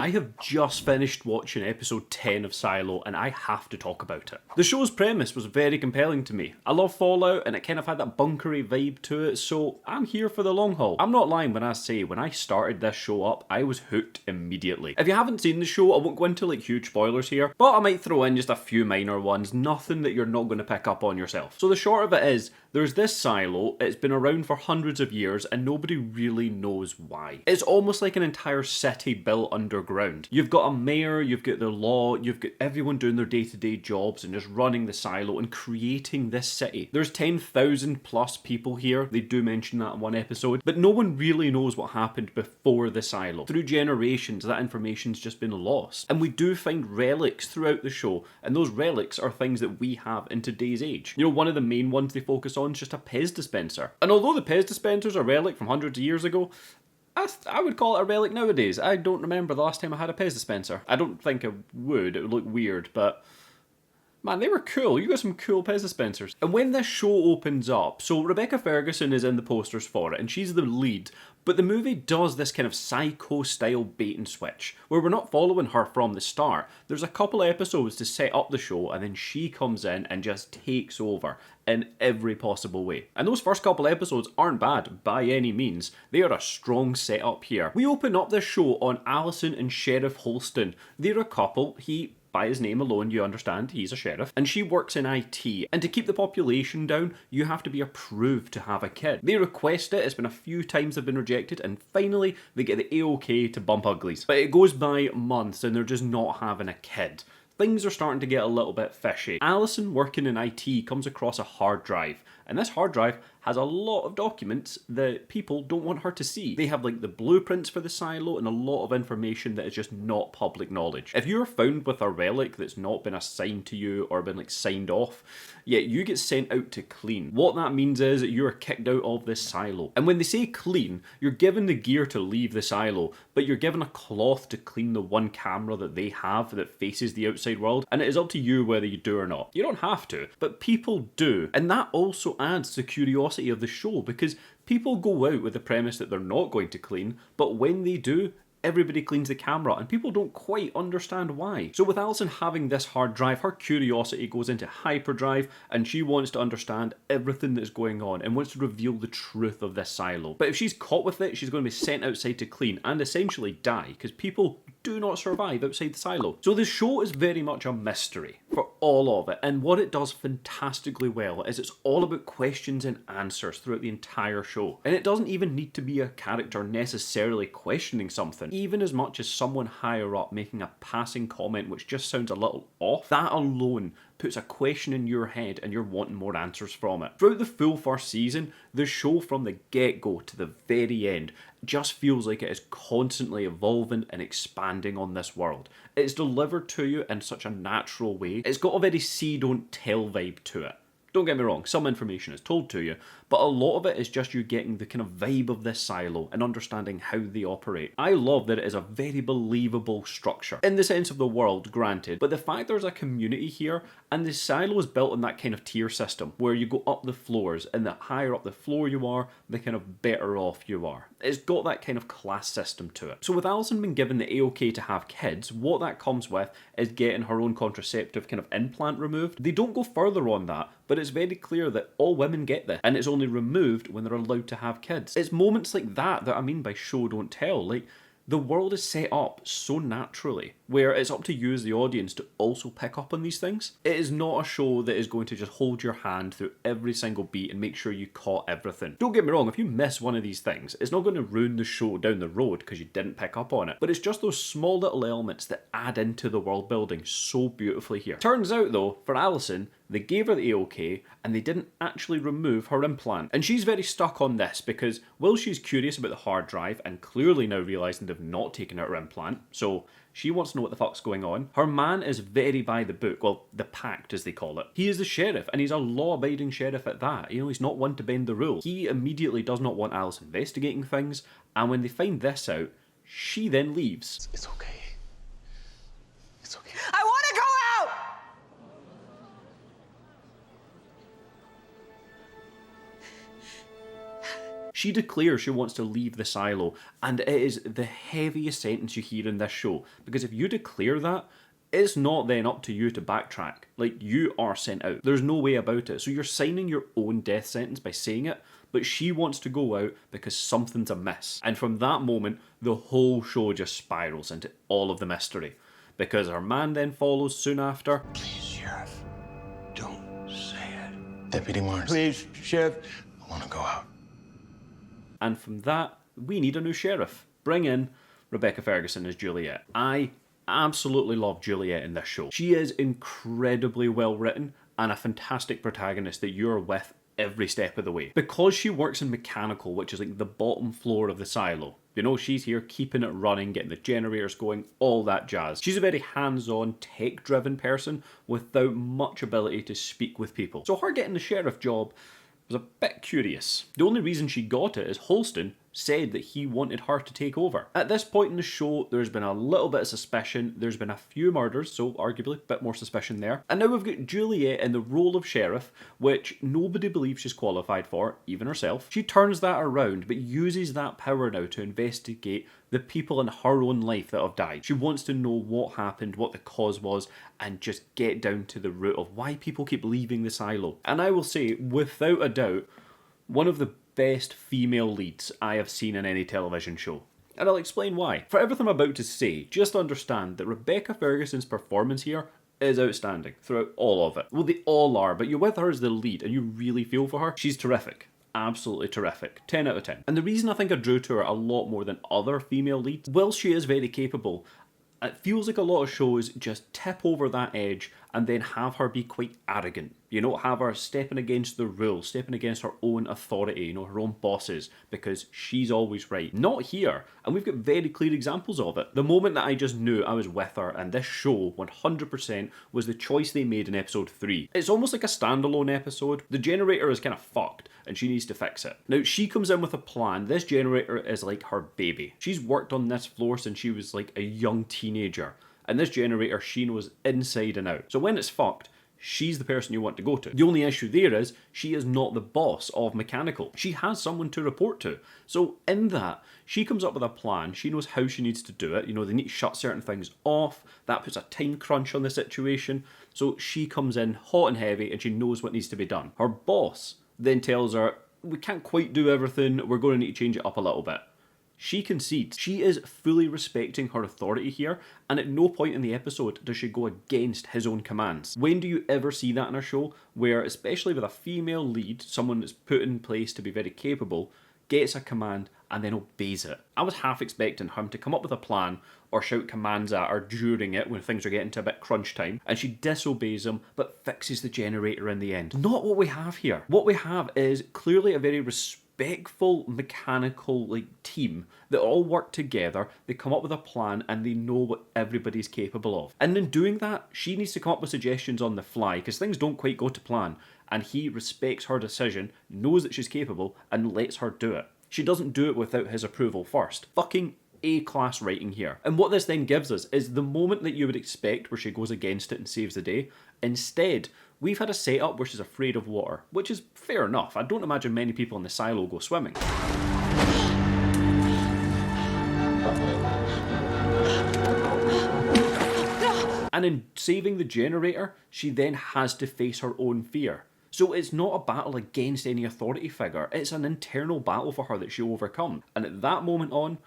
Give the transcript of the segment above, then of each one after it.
I have just finished watching episode 10 of Silo and I have to talk about it. The show's premise was very compelling to me. I love Fallout and it kind of had that bunkery vibe to it, so I'm here for the long haul. I'm not lying when I say when I started this show up, I was hooked immediately. If you haven't seen the show, I won't go into like huge spoilers here, but I might throw in just a few minor ones, nothing that you're not going to pick up on yourself. So the short of it is, there's this silo, it's been around for hundreds of years and nobody really knows why. It's almost like an entire city built underground. You've got a mayor, you've got the law, you've got everyone doing their day-to-day jobs and just running the silo and creating this city. There's 10,000 plus people here, they do mention that in one episode, but no one really knows what happened before the silo. Through generations, that information's just been lost. And we do find relics throughout the show, and those relics are things that we have in today's age. You know, one of the main ones they focus on is just a Pez dispenser. And although the Pez dispenser's a relic from hundreds of years ago, I would call it a relic nowadays. I don't remember the last time I had a Pez dispenser. I don't think I would, it would look weird, but man, they were cool. You got some cool Pez dispensers. And when this show opens up, so Rebecca Ferguson is in the posters for it, and she's the lead, but the movie does this kind of psycho-style bait and switch, where we're not following her from the start. There's a couple of episodes to set up the show, and then she comes in and just takes over in every possible way. And those first couple episodes aren't bad by any means. They are a strong setup here. We open up this show on Allison and Sheriff Holston. They're a couple. By his name alone, you understand, he's a sheriff, and she works in IT, and to keep the population down, you have to be approved to have a kid. They request it, it's been a few times they've been rejected, and finally, they get the A-OK to bump uglies. But it goes by months, and they're just not having a kid. Things are starting to get a little bit fishy. Allison, working in IT, comes across a hard drive, and this hard drive has a lot of documents that people don't want her to see. They have like the blueprints for the silo and a lot of information that is just not public knowledge. If you're found with a relic that's not been assigned to you or been like signed off, yeah, you get sent out to clean. What that means is that you're kicked out of this silo. And when they say clean, you're given the gear to leave the silo, but you're given a cloth to clean the one camera that they have that faces the outside world, and it is up to you whether you do or not. You don't have to, but people do. And that also adds to curiosity of the show, because people go out with the premise that they're not going to clean, but when they do, everybody cleans the camera and people don't quite understand why. So with Allison having this hard drive, her curiosity goes into hyperdrive and she wants to understand everything that's going on and wants to reveal the truth of this silo. But if she's caught with it, she's going to be sent outside to clean and essentially die, because people do not survive outside the silo. So the show is very much a mystery for all of it, and what it does fantastically well is it's all about questions and answers throughout the entire show. And it doesn't even need to be a character necessarily questioning something. Even as much as someone higher up making a passing comment which just sounds a little off, that alone puts a question in your head and you're wanting more answers from it. Throughout the full first season, the show from the get-go to the very end just feels like it is constantly evolving and expanding on this world. It's delivered to you in such a natural way. It's got a very see don't tell vibe to it. Don't get me wrong, some information is told to you, but a lot of it is just you getting the kind of vibe of this silo and understanding how they operate. I love that it is a very believable structure, in the sense of the world, granted, but the fact there's a community here, and the silo is built on that kind of tier system, where you go up the floors, and the higher up the floor you are, the kind of better off you are. It's got that kind of class system to it. So with Allison being given the A-OK to have kids, what that comes with is getting her own contraceptive kind of implant removed. They don't go further on that, but it's very clear that all women get this, and it's only removed when they're allowed to have kids. It's moments like that I mean by show don't tell. Like, the world is set up so naturally, where it's up to you as the audience to also pick up on these things. It is not a show that is going to just hold your hand through every single beat and make sure you caught everything. Don't get me wrong, if you miss one of these things, it's not going to ruin the show down the road because you didn't pick up on it. But it's just those small little elements that add into the world building so beautifully here. Turns out though, for Allison, they gave her the A-OK and they didn't actually remove her implant. And she's very stuck on this because while she's curious about the hard drive and clearly now realising they've not taken out her implant, so she wants to know what the fuck's going on, her man is very by the book, well, the pact as they call it. He is the sheriff and he's a law-abiding sheriff at that. You know, he's not one to bend the rules. He immediately does not want Alice investigating things, and when they find this out, she then leaves. It's okay. It's okay. I want to go out! She declares she wants to leave the silo, and it is the heaviest sentence you hear in this show, because if you declare that, it's not then up to you to backtrack. Like, you are sent out. There's no way about it. So you're signing your own death sentence by saying it, but she wants to go out because something's amiss. And from that moment, the whole show just spirals into all of the mystery. Because her man then follows soon after. Please, Sheriff, don't say it. Deputy Mars. Please, Sheriff. I want to go out. And from that, we need a new sheriff. Bring in Rebecca Ferguson as Juliette. I absolutely love Juliette in this show. She is incredibly well written and a fantastic protagonist that you're with every step of the way. Because she works in mechanical, which is like the bottom floor of the silo. You know, she's here keeping it running, getting the generators going, all that jazz. She's a very hands-on, tech-driven person without much ability to speak with people. So her getting the sheriff job was a bit curious. The only reason she got it is Holston said that he wanted her to take over. At this point in the show, there's been a little bit of suspicion, there's been a few murders, so arguably a bit more suspicion there. And now we've got Juliette in the role of sheriff, which nobody believes she's qualified for, even herself. She turns that around, but uses that power now to investigate the people in her own life that have died. She wants to know what happened, what the cause was, and just get down to the root of why people keep leaving the silo. And I will say, without a doubt, one of the best female leads I have seen in any television show. And I'll explain why. For everything I'm about to say, just understand that Rebecca Ferguson's performance here is outstanding throughout all of it. Well, they all are, but you're with her as the lead and you really feel for her. She's terrific. Absolutely terrific. 10 out of 10. And the reason I think I drew to her a lot more than other female leads, while she is very capable, it feels like a lot of shows just tip over that edge and then have her be quite arrogant. You know, have her stepping against the rules, stepping against her own authority, you know, her own bosses, because she's always right. Not here, and we've got very clear examples of it. The moment that I just knew I was with her, and this show 100% was the choice they made in episode 3. It's almost like a standalone episode. The generator is kind of fucked, and she needs to fix it. Now, she comes in with a plan. This generator is like her baby. She's worked on this floor since she was like a young teenager. And this generator, she knows inside and out. So when it's fucked, she's the person you want to go to. The only issue there is, she is not the boss of mechanical. She has someone to report to. So in that, she comes up with a plan. She knows how she needs to do it. You know, they need to shut certain things off. That puts a time crunch on the situation. So she comes in hot and heavy and she knows what needs to be done. Her boss then tells her, we can't quite do everything. We're going to need to change it up a little bit. She concedes. She is fully respecting her authority here, and at no point in the episode does she go against his own commands. When do you ever see that in a show where, especially with a female lead, someone that's put in place to be very capable, gets a command and then obeys it? I was half expecting him to come up with a plan or shout commands at her during it when things are getting to a bit crunch time, and she disobeys him but fixes the generator in the end. Not what we have here. What we have is clearly a very respectful mechanical team that all work together, they come up with a plan and they know what everybody's capable of. And in doing that, she needs to come up with suggestions on the fly because things don't quite go to plan, and he respects her decision, knows that she's capable, and lets her do it. She doesn't do it without his approval first. Fucking A-class writing here. And what this then gives us is the moment that you would expect where she goes against it and saves the day. Instead, we've had a setup where she's afraid of water, which is fair enough. I don't imagine many people in the silo go swimming. And in saving the generator, she then has to face her own fear. So it's not a battle against any authority figure, it's an internal battle for her that she'll overcome. And at that moment on,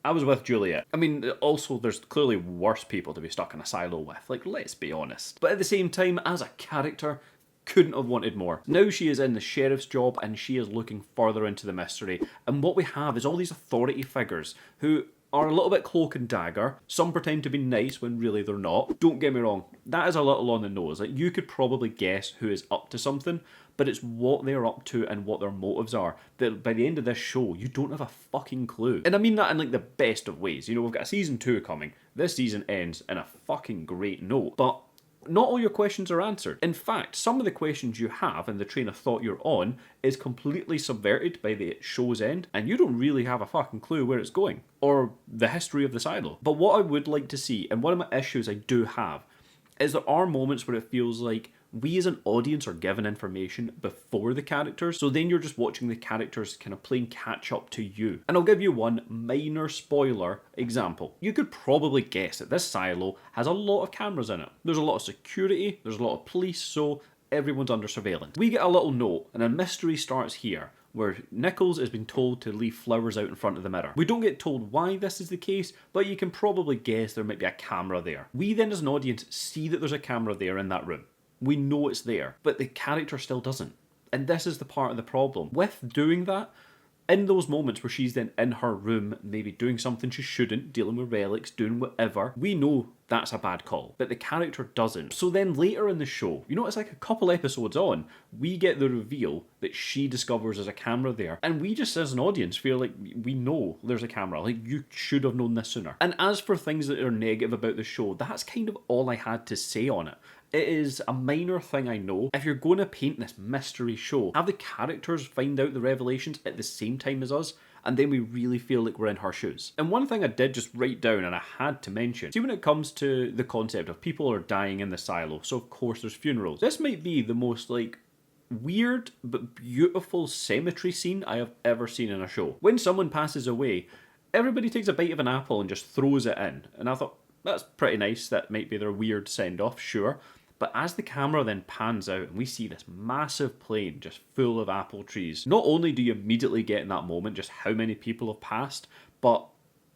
I was with Juliette. I mean, also, there's clearly worse people to be stuck in a silo with, like, let's be honest. But at the same time, as a character, couldn't have wanted more. Now she is in the sheriff's job and she is looking further into the mystery. And what we have is all these authority figures who are a little bit cloak and dagger. Some pretend to be nice when really they're not. Don't get me wrong, that is a little on the nose. Like, you could probably guess who is up to something, but it's what they're up to and what their motives are that by the end of this show, you don't have a fucking clue. And I mean that in like the best of ways. You know, we've got a season 2 coming. This season ends in a fucking great note, but not all your questions are answered. In fact, some of the questions you have and the train of thought you're on is completely subverted by the show's end, and you don't really have a fucking clue where it's going, or the history of the silo. But what I would like to see, and one of my issues I do have, is there are moments where it feels like we as an audience are given information before the characters, so then you're just watching the characters kind of playing catch up to you. And I'll give you one minor spoiler example. You could probably guess that this silo has a lot of cameras in it. There's a lot of security, there's a lot of police, so everyone's under surveillance. We get a little note, and a mystery starts here, where Nichols has been told to leave flowers out in front of the mirror. We don't get told why this is the case, but you can probably guess there might be a camera there. We then as an audience see that there's a camera there in that room. We know it's there, but the character still doesn't. And this is the part of the problem. With doing that, in those moments where she's then in her room, maybe doing something she shouldn't, dealing with relics, doing whatever, we know that's a bad call, but the character doesn't. So then later in the show, you know, it's like a couple episodes on, we get the reveal that she discovers there's a camera there, and we just as an audience feel like we know there's a camera, like you should have known this sooner. And as for things that are negative about the show, that's kind of all I had to say on it. It is a minor thing, I know. If you're going to paint this mystery show, have the characters find out the revelations at the same time as us, and then we really feel like we're in her shoes. And one thing I did just write down and I had to mention, see, when it comes to the concept of people are dying in the silo, so of course there's funerals. This might be the most like weird but beautiful cemetery scene I have ever seen in a show. When someone passes away, everybody takes a bite of an apple and just throws it in. And I thought, that's pretty nice, that might be their weird send-off, sure. But as the camera then pans out and we see this massive plain just full of apple trees, not only do you immediately get in that moment just how many people have passed, but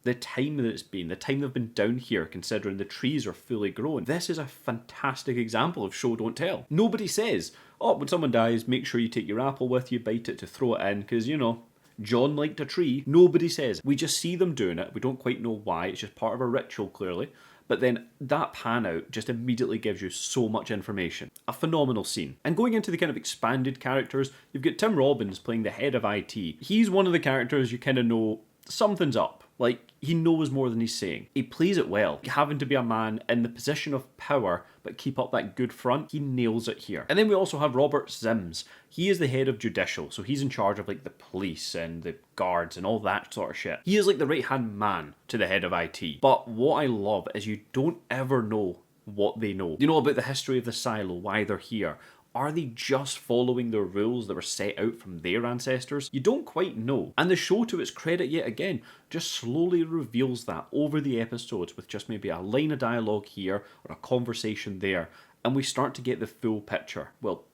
the time that it's been, the time they've been down here considering the trees are fully grown. This is a fantastic example of show don't tell. Nobody says, oh, when someone dies, make sure you take your apple with you, bite it to throw it in, because, you know, John liked a tree. Nobody says. We just see them doing it. We don't quite know why. It's just part of a ritual, clearly. But then that pan out just immediately gives you so much information. A phenomenal scene. And going into the kind of expanded characters, you've got Tim Robbins playing the head of IT. He's one of the characters you kind of know something's up. Like, he knows more than he's saying. He plays it well. Having to be a man in the position of power, but keep up that good front, he nails it here. And then we also have Robert Sims. He is the head of judicial, so he's in charge of like the police and the guards and all that sort of shit. He is like the right-hand man to the head of IT. But what I love is you don't ever know what they know. You know about the history of the silo, why they're here. Are they just following the rules that were set out from their ancestors? You don't quite know. And the show, to its credit yet again, just slowly reveals that over the episodes with just maybe a line of dialogue here or a conversation there. And we start to get the full picture. Well,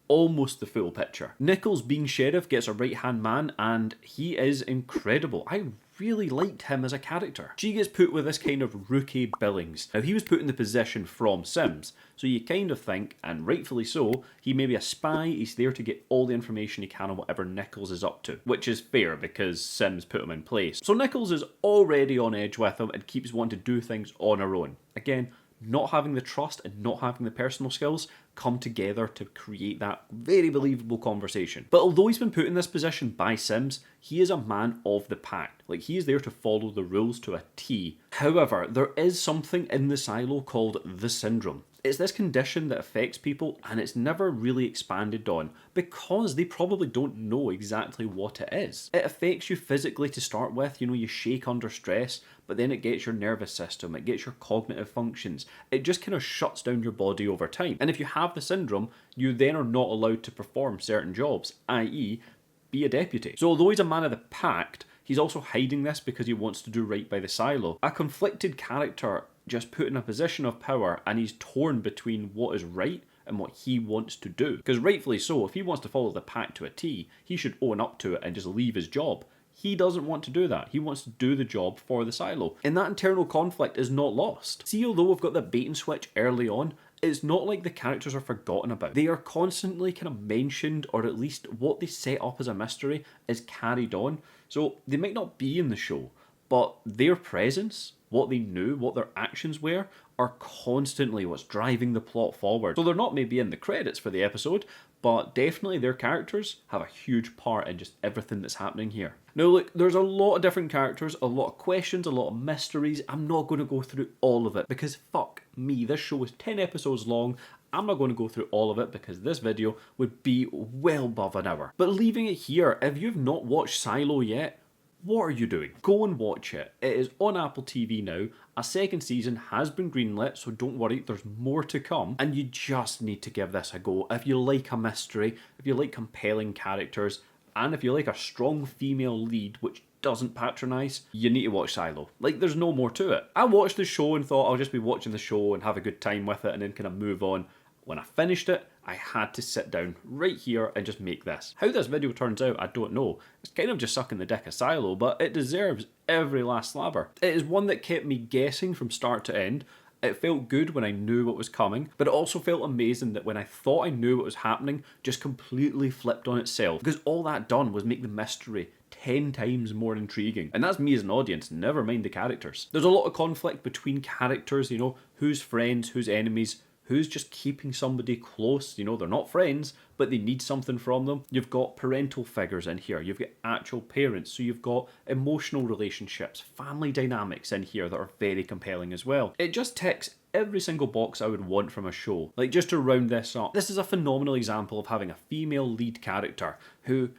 almost the full picture. Nichols, being sheriff, gets a right-hand man and he is incredible. I really liked him as a character. She gets put with this kind of rookie Billings. Now, he was put in the position from Sims, so you kind of think, and rightfully so, he may be a spy, he's there to get all the information he can on whatever Nichols is up to, which is fair because Sims put him in place. So Nichols is already on edge with him and keeps wanting to do things on her own. Again, not having the trust and not having the personal skills come together to create that very believable conversation. But although he's been put in this position by Sims, he is a man of the pack. Like, he is there to follow the rules to a T. However, there is something in the silo called the syndrome. It's this condition that affects people and it's never really expanded on because they probably don't know exactly what it is. It affects you physically to start with, you know, you shake under stress, but then it gets your nervous system, it gets your cognitive functions. It just kind of shuts down your body over time. And if you have the syndrome, you then are not allowed to perform certain jobs, i.e. be a deputy. So although he's a man of the pact, he's also hiding this because he wants to do right by the silo. A conflicted character just put in a position of power and he's torn between what is right and what he wants to do. Because rightfully so, if he wants to follow the pact to a T, he should own up to it and just leave his job. He doesn't want to do that. He wants to do the job for the silo. And that internal conflict is not lost. See, although we've got the bait and switch early on, it's not like the characters are forgotten about. They are constantly kind of mentioned, or at least what they set up as a mystery is carried on. So they might not be in the show, but their presence, what they knew, what their actions were, are constantly what's driving the plot forward. So they're not maybe in the credits for the episode, but definitely their characters have a huge part in just everything that's happening here. Now look, there's a lot of different characters, a lot of questions, a lot of mysteries. I'm not going to go through all of it because fuck me, this show is 10 episodes long. I'm not going to go through all of it because this video would be well above an hour. But leaving it here, if you've not watched Silo yet, What are you doing? Go and watch it. It is on Apple TV now. A second season has been greenlit, so don't worry, there's more to come. And you just need to give this a go. If you like a mystery, if you like compelling characters, and if you like a strong female lead, which doesn't patronise, you need to watch Silo. Like, there's no more to it. I watched the show and thought I'll just be watching the show and have a good time with it and then kind of move on. When I finished it, I had to sit down right here and just make this. How this video turns out, I don't know. It's kind of just sucking the dick of Silo, but it deserves every last slabber. It is one that kept me guessing from start to end. It felt good when I knew what was coming, but it also felt amazing that when I thought I knew what was happening, just completely flipped on itself, because all that done was make the mystery 10 times more intriguing. And that's me as an audience, never mind the characters. There's a lot of conflict between characters, you know, who's friends, who's enemies, who's just keeping somebody close. You know, they're not friends, but they need something from them. You've got parental figures in here. You've got actual parents. So you've got emotional relationships, family dynamics in here that are very compelling as well. It just ticks every single box I would want from a show. Like, just to round this up, this is a phenomenal example of having a female lead character who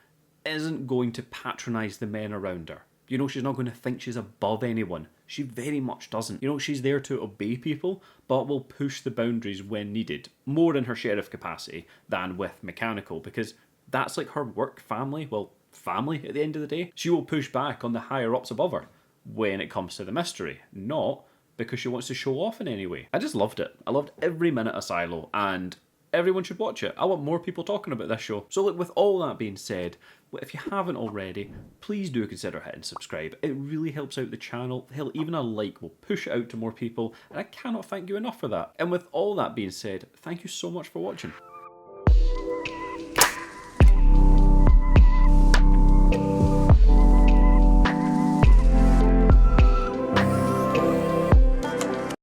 isn't going to patronise the men around her. You know, she's not going to think she's above anyone. She very much doesn't. You know, she's there to obey people, but will push the boundaries when needed. More in her sheriff capacity than with Mechanical, because that's like her work family. Well, family at the end of the day. She will push back on the higher-ups above her when it comes to the mystery, not because she wants to show off in any way. I just loved it. I loved every minute of Silo, and everyone should watch it. I want more people talking about this show. So, look, with all that being said, if you haven't already, please do consider hitting subscribe. It really helps out the channel. Hell, even a like will push it out to more people, and I cannot thank you enough for that. And with all that being said, thank you so much for watching.